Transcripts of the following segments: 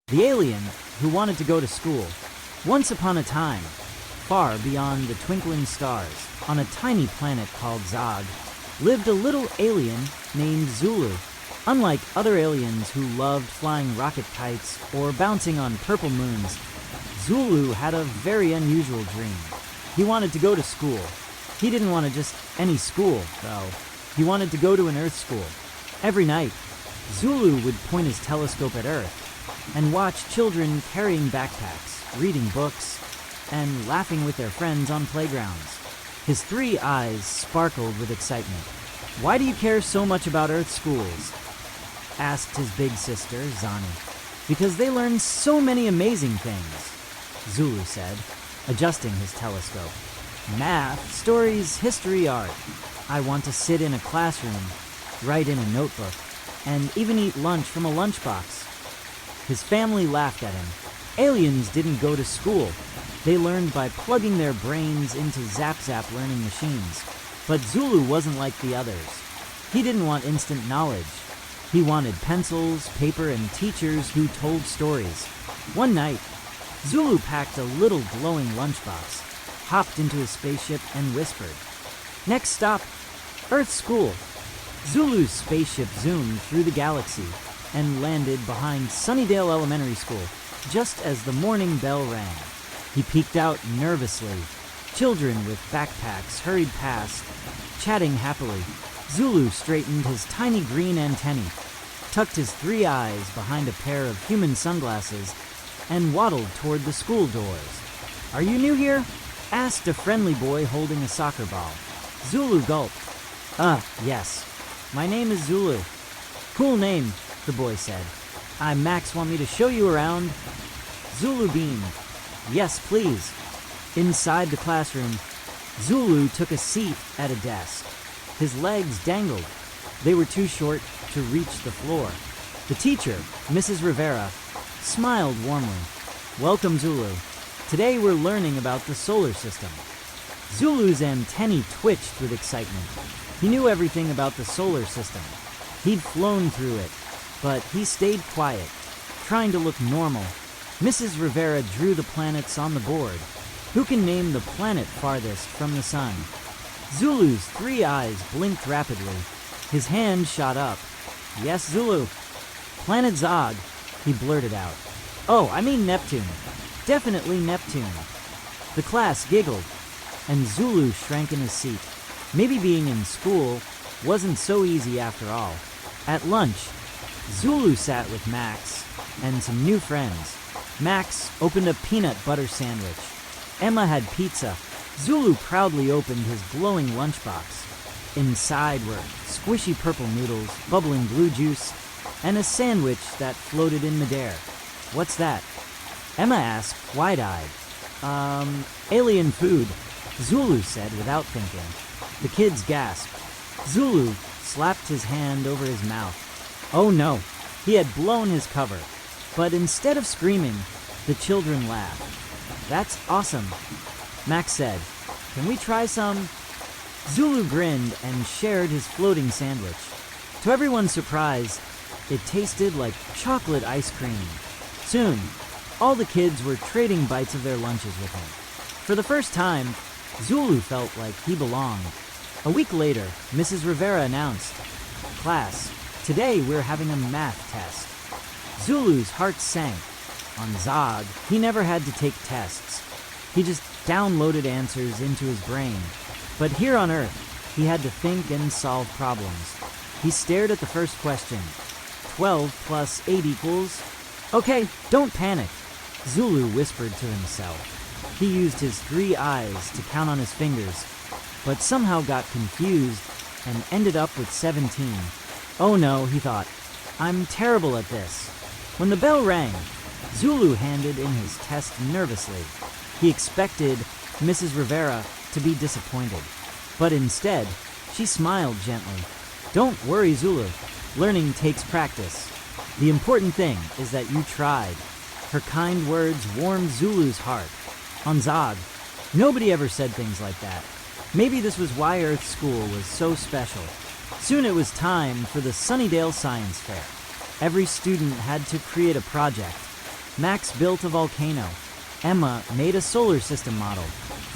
The alien who wanted to go to school. Once upon a time, far beyond the twinkling stars, on a tiny planet called Zog, lived a little alien named Zulu. Unlike other aliens who loved flying rocket kites or bouncing on purple moons, Zulu had a very unusual dream. He wanted to go to school. He didn't want just any school, though. He wanted to go to an Earth school. Every night, Zulu would point his telescope at Earth and watch children carrying backpacks, reading books, and laughing with their friends on playgrounds. His 3 eyes sparkled with excitement. "Why do you care so much about Earth schools?" asked his big sister, Zani. "Because they learn so many amazing things," Zulu said, adjusting his telescope. "Math, stories, history, art. I want to sit in a classroom, write in a notebook, and even eat lunch from a lunchbox." His family laughed at him. Aliens didn't go to school. They learned by plugging their brains into zap-zap learning machines. But Zulu wasn't like the others. He didn't want instant knowledge. He wanted pencils, paper, and teachers who told stories. One night, Zulu packed a little glowing lunchbox, hopped into his spaceship, and whispered, "Next stop, Earth School." Zulu's spaceship zoomed through the galaxy and landed behind Sunnydale Elementary School just as the morning bell rang. He peeked out nervously. Children with backpacks hurried past, chatting happily. Zulu straightened his tiny green antennae, tucked his 3 eyes behind a pair of human sunglasses, and waddled toward the school doors. "Are you new here?" asked a friendly boy holding a soccer ball. Zulu gulped. Yes. My name is Zulu." "Cool name," the boy said. Max want me to show you around." Zulu beamed. "Yes, please." Inside the classroom, Zulu took a seat at a desk. His legs dangled. They were too short to reach the floor. The teacher, Mrs. Rivera, smiled warmly. "Welcome, Zulu. Today we're learning about the solar system." Zulu's antennae twitched with excitement. He knew everything about the solar system. He'd flown through it, but he stayed quiet, trying to look normal. Mrs. Rivera drew the planets on the board. Who can name the planet farthest from the sun? Zulu's 3 eyes blinked rapidly. His hand shot up. "Yes, Zulu." "Planet Zog," he blurted out. "Oh, I mean Neptune. Definitely Neptune." The class giggled, and Zulu shrank in his seat. Maybe being in school wasn't so easy after all. At lunch, Zulu sat with Max and some new friends. Max opened a peanut butter sandwich. Emma had pizza. Zulu proudly opened his glowing lunchbox. Inside were squishy purple noodles, bubbling blue juice, and a sandwich that floated in midair. "What's that?" Emma asked, wide-eyed. Alien food," Zulu said without thinking. The kids gasped. Zulu slapped his hand over his mouth. Oh no, he had blown his cover. But instead of screaming, the children laughed. "That's awesome," Max said. "Can we try some?" Zulu grinned and shared his floating sandwich. To everyone's surprise, it tasted like chocolate ice cream. Soon, all the kids were trading bites of their lunches with him. For the first time, Zulu felt like he belonged. A week later, Mrs. Rivera announced, "Class, today we're having a math test." Zulu's heart sank. On Zog, he never had to take tests. He just downloaded answers into his brain. But here on Earth, he had to think and solve problems. He stared at the first question. 12 plus 8 equals... "Okay, don't panic," Zulu whispered to himself. He used his 3 eyes to count on his fingers, but somehow got confused and ended up with 17. "Oh no," he thought. "I'm terrible at this." When the bell rang, Zulu handed in his test nervously. He expected Mrs. Rivera to be disappointed, but instead, she smiled gently. "Don't worry, Zulu. Learning takes practice. The important thing is that you tried." Her kind words warmed Zulu's heart. On Zog, nobody ever said things like that. Maybe this was why Earth School was so special. Soon it was time for the Sunnydale Science Fair. Every student had to create a project. Max built a volcano. Emma made a solar system model.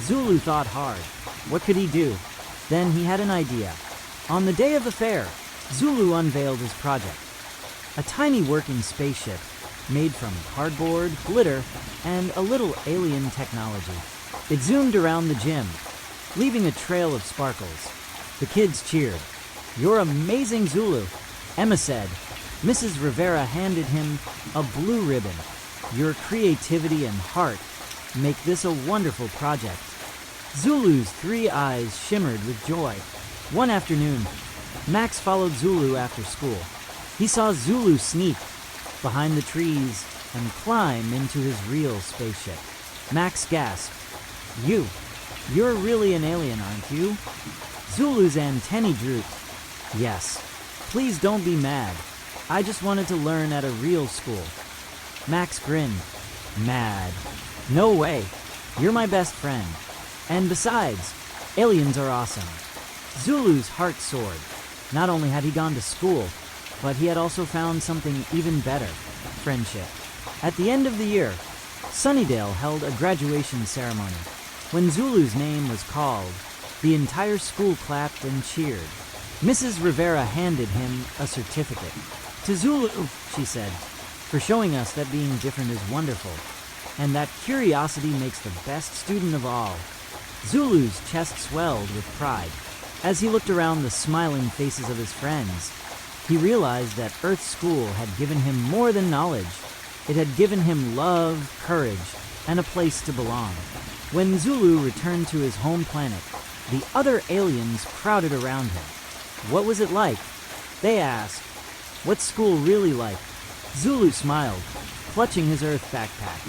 Zulu thought hard. What could he do? Then he had an idea. On the day of the fair, Zulu unveiled his project. A tiny working spaceship made from cardboard, glitter, and a little alien technology. It zoomed around the gym, leaving a trail of sparkles. The kids cheered. "You're amazing, Zulu," Emma said. Mrs. Rivera handed him a blue ribbon. "Your creativity and heart make this a wonderful project." Zulu's 3 eyes shimmered with joy. One afternoon, Max followed Zulu after school. He saw Zulu sneak behind the trees and climb into his real spaceship. Max gasped. You're really an alien, aren't you?" Zulu's antennae drooped. "Yes. Please don't be mad. I just wanted to learn at a real school." Max grinned. "Mad? No way. You're my best friend. And besides, aliens are awesome." Zulu's heart soared. Not only had he gone to school, but he had also found something even better: friendship. At the end of the year, Sunnydale held a graduation ceremony. When Zulu's name was called, the entire school clapped and cheered. Mrs. Rivera handed him a certificate. "To Zulu," she said, "for showing us that being different is wonderful, and that curiosity makes the best student of all." Zulu's chest swelled with pride. As he looked around the smiling faces of his friends, he realized that Earth School had given him more than knowledge. It had given him love, courage, and a place to belong. When Zulu returned to his home planet, the other aliens crowded around him. What was it like? They asked. What's school really like? Zulu smiled, clutching his Earth backpack.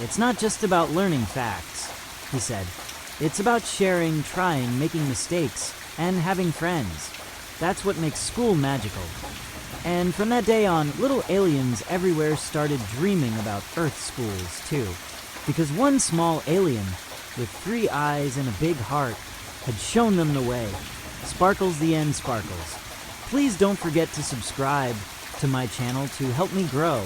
"It's not just about learning facts," he said. "It's about sharing, trying, making mistakes, and having friends. That's what makes school magical." And from that day on, little aliens everywhere started dreaming about Earth schools, too. Because one small alien, with 3 eyes and a big heart, had shown them the way. Sparkles the end sparkles. Please don't forget to subscribe to my channel to help me grow.